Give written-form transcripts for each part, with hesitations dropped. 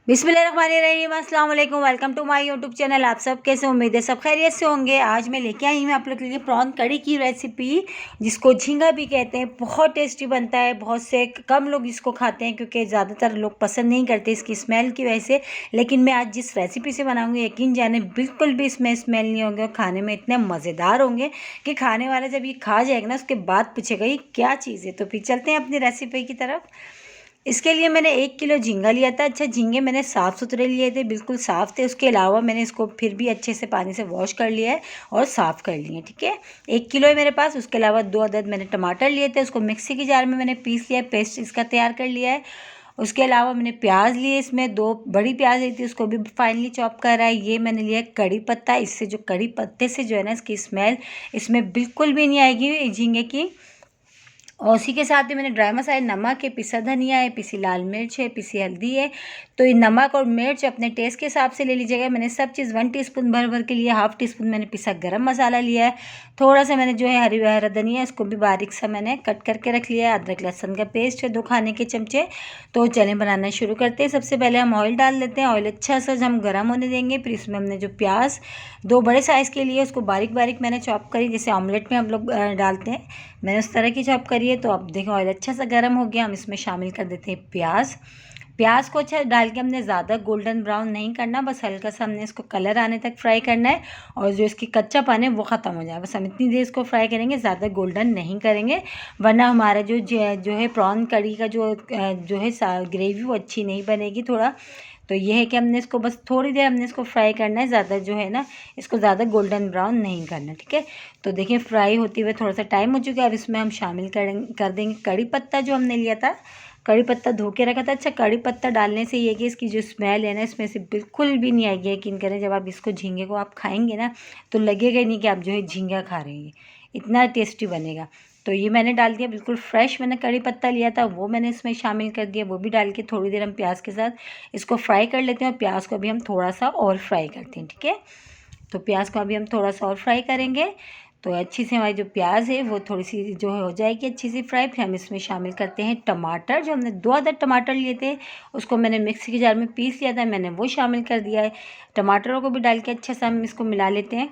बिस्मिल्लाहिर्रहमानिर्रहीम, अस्सलाम वालेकुम। Welcome to my YouTube channel. आप सब कैसे, उम्मीद है सब खैरियत से होंगे। आज मैं लेके आई हूँ आप लोग के लिए प्रॉन कड़ी की रेसिपी, जिसको झींगा भी कहते हैं। बहुत टेस्टी बनता है। बहुत से कम लोग इसको खाते हैं क्योंकि ज़्यादातर लोग पसंद नहीं करते इसकी स्मेल की वजह से। लेकिन मैं आज जिस रेसिपी से बनाऊँगी, यकीन जाने बिल्कुल भी इसमें स्मेल नहीं होंगे और खाने में इतने मज़ेदार होंगे कि खाने वाला जब ये खा जाएगा ना, उसके बाद पूछेगा ये क्या चीज़ है। तो फिर चलते हैं अपनी रेसिपी की तरफ। इसके लिए मैंने 1 किलो झींगा लिया था। अच्छा, झींगे मैंने साफ़ सुथरे लिए थे, बिल्कुल साफ़ थे। उसके अलावा मैंने इसको फिर भी अच्छे से पानी से वॉश कर लिया है और साफ़ कर लिए, ठीक है। 1 किलो है मेरे पास। उसके अलावा 2 अदद मैंने टमाटर लिए थे, उसको मिक्सी की जार में मैंने पीस लिया है, पेस्ट इसका तैयार कर लिया है। उसके अलावा मैंने प्याज लिए, इसमें 2 बड़ी प्याज ली थी, उसको भी फाइनली चॉप करा है। ये मैंने लिया है कड़ी पत्ता। इससे जो कड़ी पत्ते से जो है ना, इसकी स्मेल इसमें बिल्कुल भी नहीं आएगी झींगे की। और उसी के साथ ही मैंने ड्राई मसाले, नमक है, पिसा धनिया है, पिसी लाल मिर्च है, पिसी हल्दी है। तो ये नमक और मिर्च अपने टेस्ट के हिसाब से ले लीजिएगा। मैंने सब चीज़ 1 टीस्पून भर के लिए, 1/2 टीस्पून मैंने पिसा गरम मसाला लिया है। थोड़ा सा मैंने जो है हरा धनिया, इसको भी बारीक सा मैंने कट करके रख लिया है। अदरक लहसुन का पेस्ट है 2 खाने के चमचे। तो चलें बनाना शुरू करते हैं। सबसे पहले हम ऑयल डाल लेते हैं। ऑयल अच्छा सा हम गर्म होने देंगे। फिर इसमें हमने जो प्याज 2 बड़े साइज़ के लिए, उसको बारीक बारीक मैंने चॉप करी, जैसे ऑमलेट में हम लोग डालते हैं, मैंने उस तरह की चॉप करी है। तो अब देखो ऑयल अच्छा सा गर्म हो गया। हम इसमें शामिल कर देते हैं प्याज। प्याज को अच्छा डाल के हमने ज़्यादा गोल्डन ब्राउन नहीं करना, बस हल्का सा हमने इसको कलर आने तक फ्राई करना है और जो इसकी कच्चापन है वो ख़त्म हो जाए। बस हम इतनी देर इसको फ्राई करेंगे, ज़्यादा गोल्डन नहीं करेंगे, वरना हमारा जो है प्रॉन कड़ी का जो है ग्रेवी वो अच्छी नहीं बनेगी थोड़ा। तो ये है कि हमने इसको बस थोड़ी देर हमने इसको फ्राई करना है, ज़्यादा जो है ना इसको ज़्यादा गोल्डन ब्राउन नहीं करना, ठीक है। तो देखिए फ्राई होते हुए थोड़ा सा टाइम हो चुका है। अब इसमें हम शामिल कर देंगे कड़ी पत्ता जो हमने लिया था। कड़ी पत्ता धो के रखा था। अच्छा, कड़ी पत्ता डालने से ये कि इसकी जो स्मेल है ना, इसमें से बिल्कुल भी नहीं आएगी। यकीन करें, जब आप इसको झींगे को आप खाएंगे ना, तो लगेगा ही नहीं कि आप जो है झींगा खा रहे हैं। इतना टेस्टी बनेगा। तो ये मैंने डाल दिया, बिल्कुल फ्रेश मैंने कड़ी पत्ता लिया था, वो मैंने इसमें शामिल कर दिया। वो भी डाल के थोड़ी देर हम प्याज के साथ इसको फ्राई कर लेते हैं और प्याज को भी हम थोड़ा सा और फ्राई करते हैं, ठीक है। तो प्याज को अभी हम थोड़ा सा और फ्राई करेंगे। तो अच्छी से हमारी जो प्याज है वो थोड़ी सी जो हो जाएगी अच्छी सी फ्राई। फिर हम इसमें शामिल करते हैं टमाटर। जो हमने 2 अदद टमाटर लिए थे, उसको मैंने मिक्सी के जार में पीस लिया था, मैंने वो शामिल कर दिया है। टमाटरों को भी डाल के अच्छे से हम इसको मिला लेते हैं।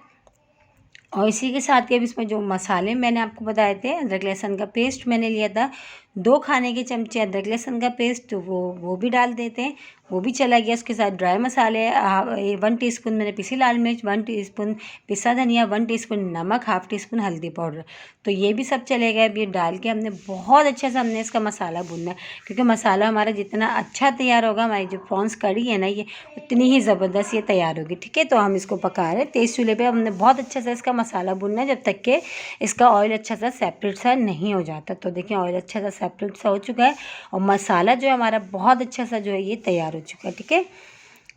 और इसी के साथ ही अब इसमें जो मसाले मैंने आपको बताए थे, अदरक लहसुन का पेस्ट मैंने लिया था 2 खाने के चमचे अदरक लहसुन का पेस्ट, तो वो भी डाल देते हैं, वो भी चला गया। उसके साथ ड्राई मसाले 1 टीस्पून मैंने पिसी लाल मिर्च, 1 टीस्पून पिसा धनिया, 1 टीस्पून नमक, 1/2 टीस्पून हल्दी पाउडर, तो ये भी सब चलेगा। अब ये डाल के हमने बहुत अच्छा सा हमने इसका मसाला भूनना है, क्योंकि मसाला हमारा जितना अच्छा तैयार होगा, हमारी जो प्रॉन्स कड़ी है ना, ये उतनी ही ज़बरदस्त ये तैयार होगी, ठीक है। तो हम इसको पका रहे हैं तेज़ चूल्हे पे। हमने बहुत अच्छा सा इसका मसाला भूनना है जब तक कि इसका ऑयल अच्छा सा सेपरेट सा नहीं हो जाता। तो देखिए ऑयल अच्छा सा सेपरेट सा हो चुका है और मसाला जो है हमारा बहुत अच्छा सा जो है ये तैयार हो चुका है, ठीक है।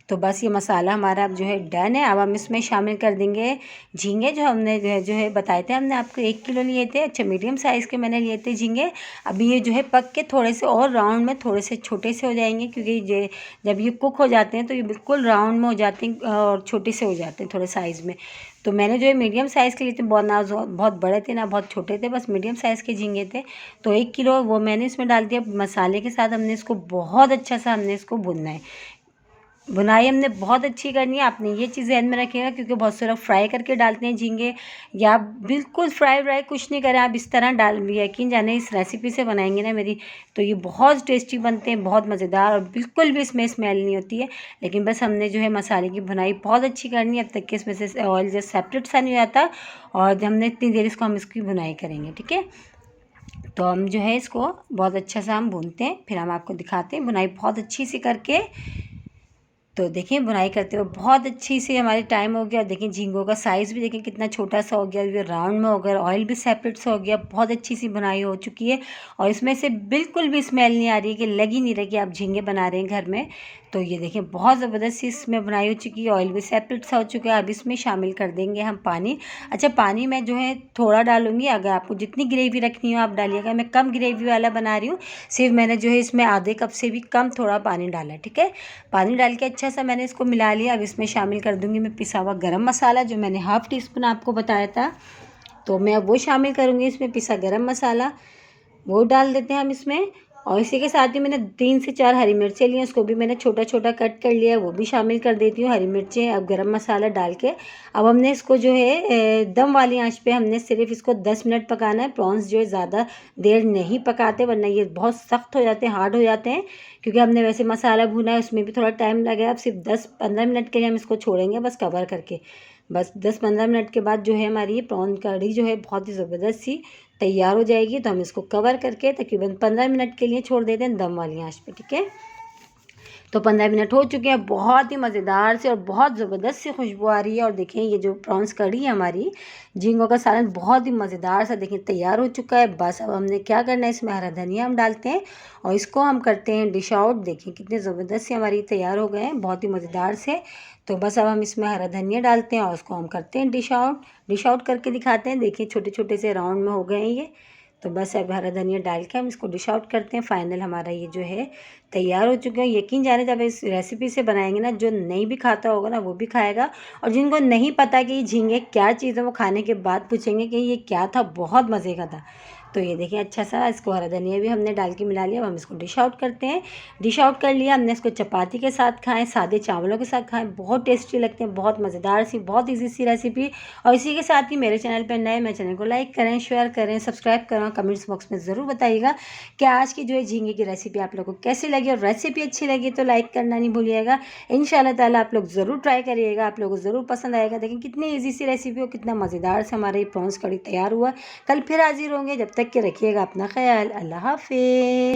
तो बस ये मसाला हमारा अब जो है डन है। अब हम इसमें शामिल कर देंगे झींगे, जो हमने जो है बताए थे, हमने आपको 1 किलो लिए थे। अच्छा, मीडियम साइज़ के मैंने लिए थे झींगे। अभी ये जो है पक के थोड़े से और राउंड में थोड़े से छोटे से हो जाएंगे, क्योंकि ये जब ये कुक हो जाते हैं तो ये बिल्कुल राउंड में हो जाते हैं और छोटे से हो जाते हैं थोड़े साइज़ में। तो मैंने जो है मीडियम साइज़ के लिए थे, बहुत बड़े थे ना बहुत छोटे थे, बस मीडियम साइज़ के झींगे थे। तो 1 किलो वो मैंने इसमें डाल दिया। मसाले के साथ हमने इसको बहुत अच्छा सा हमने इसको भूनना है। बुनाई हमने बहुत अच्छी करनी है। आपने ये चीज़ ध्यान में रखिएगा, क्योंकि बहुत से लोग फ्राई करके डालते हैं झींगे, या बिल्कुल फ्राई कुछ नहीं करें, आप इस तरह डाल, यकीन जाने इस रेसिपी से बनाएंगे ना मेरी, तो ये बहुत टेस्टी बनते हैं, बहुत मज़ेदार, और बिल्कुल भी इसमें स्मेल नहीं होती है। लेकिन बस हमने जो है मसाले की बुनाई बहुत अच्छी करनी है, अब तक कि इसमें से ऑयल जैसे सेपरेट सा नहीं आता, और हमने इतनी देर इसको हम इसकी बुनाई करेंगे, ठीक है। तो हम जो है इसको बहुत अच्छा सा हम भूनते हैं, फिर हम आपको दिखाते हैं बुनाई बहुत अच्छी सी करके। तो देखिए बुनाई करते हुए बहुत अच्छी सी हमारी टाइम हो गया। और देखिए झींगों का साइज़ भी देखिए कितना छोटा सा हो गया, ये राउंड में हो गया, ऑयल भी सेपरेट सा हो गया, बहुत अच्छी सी बुनाई हो चुकी है। और इसमें से बिल्कुल भी स्मेल नहीं आ रही है, कि लग ही नहीं रही कि आप झींगे बना रहे हैं घर में। तो ये देखिए बहुत ज़बरदस्त सी इसमें बुनाई हो चुकी है, ऑयल भी सेपरेट सा हो चुका है। अब इसमें शामिल कर देंगे हम पानी। अच्छा, पानी मैं जो है थोड़ा डालूंगी, अगर आपको जितनी ग्रेवी रखनी हो आप डालिएगा। मैं कम ग्रेवी वाला बना रही हूँ, सिर्फ मैंने जो है इसमें आधे कप से भी कम थोड़ा पानी डाला, ठीक है। पानी डाल के अच्छा सा मैंने इसको मिला लिया। अब इसमें शामिल कर दूंगी मैं पिसा हुआ गरम मसाला, जो मैंने 1/2 टीस्पून आपको बताया था, तो मैं अब वो शामिल करूँगी इसमें, पिसा गरम मसाला वो डाल देते हैं हम इसमें। और इसी के साथ ही मैंने 3 से 4 हरी मिर्चें ली हैं, उसको भी मैंने छोटा छोटा कट कर लिया है, वो भी शामिल कर देती हूँ। हरी मिर्चें, अब गरम मसाला डाल के अब हमने इसको जो है दम वाली आंच पे हमने सिर्फ इसको 10 मिनट पकाना है। प्रॉन्स जो है ज़्यादा देर नहीं पकाते वरना ये बहुत सख्त हो जाते हैं, हार्ड हो जाते हैं, क्योंकि हमने वैसे मसाला भुना है उसमें भी थोड़ा टाइम लगेगा। अब सिर्फ 10-15 मिनट के लिए हम इसको छोड़ेंगे बस कवर करके। बस 10-15 मिनट के बाद जो है हमारी ये प्रॉन कढ़ी जो है बहुत ही ज़बरदस्त सी तैयार हो जाएगी। तो हम इसको कवर करके तकरीबन 15 मिनट के लिए छोड़ देते हैं दम वाली आंच पे, ठीक है। तो 15 मिनट हो चुके हैं, बहुत ही मज़ेदार से और बहुत ज़बरदस्त सी खुशबू आ रही है। और देखें ये जो प्रॉन्स कढ़ी है हमारी झींगों का सालन बहुत ही मज़ेदार सा देखें तैयार हो चुका है। बस अब हमने क्या करना है, इसमें हरा धनिया हम डालते हैं और इसको हम करते हैं डिश आउट। देखें कितने ज़बरदस्त से हमारी तैयार हो गए हैं, बहुत ही मज़ेदार से। तो बस अब हम इसमें हरा धनिया डालते हैं और उसको हम करते हैं डिश आउट करके दिखाते हैं। देखिए छोटे छोटे से राउंड में हो गए हैं ये। तो बस अब हरा धनिया डाल के हम इसको डिश आउट करते हैं। फाइनल हमारा ये जो है तैयार हो चुका है। यकीन जाने जब इस रेसिपी से बनाएंगे ना, जो नहीं भी खाता होगा ना वो भी खाएगा, और जिनको नहीं पता कि ये झींगे क्या चीज़ है वो खाने के बाद पूछेंगे कि ये क्या था, बहुत मज़े का था। तो ये देखिए अच्छा सा इसको हरा धनिया भी हमने डाल के मिला लिया। अब हम इसको डिश आउट करते हैं। डिश आउट कर लिया हमने, इसको चपाती के साथ खाएं, सादे चावलों के साथ खाएं, बहुत टेस्टी लगते हैं, बहुत मज़ेदार सी, बहुत ईजी सी रेसिपी। और इसी के साथ ही मेरे चैनल पर नए, मेरे चैनल को लाइक करें, शेयर करें, सब्सक्राइब करें, कमेंट्स बॉक्स में ज़रूर बताइएगा कि आज की जो है झींगे की रेसिपी आप लोगों को कैसी लगी। और रेसिपी अच्छी लगी तो लाइक करना नहीं भूलिएगा। इंशाल्लाह ताला आप लोग ज़रूर ट्राई करिएगा, आप लोगों को ज़रूर पसंद आएगा। देखिए कितनी ईजी सी रेसिपी हो, कितना मज़ेदार से हमारा ये प्रॉन्स कढ़ी तैयार हुआ। कल फिर हाजिर होंगे, जब तक के रखिएगा अपना ख्याल। अल्लाह हाफिज़।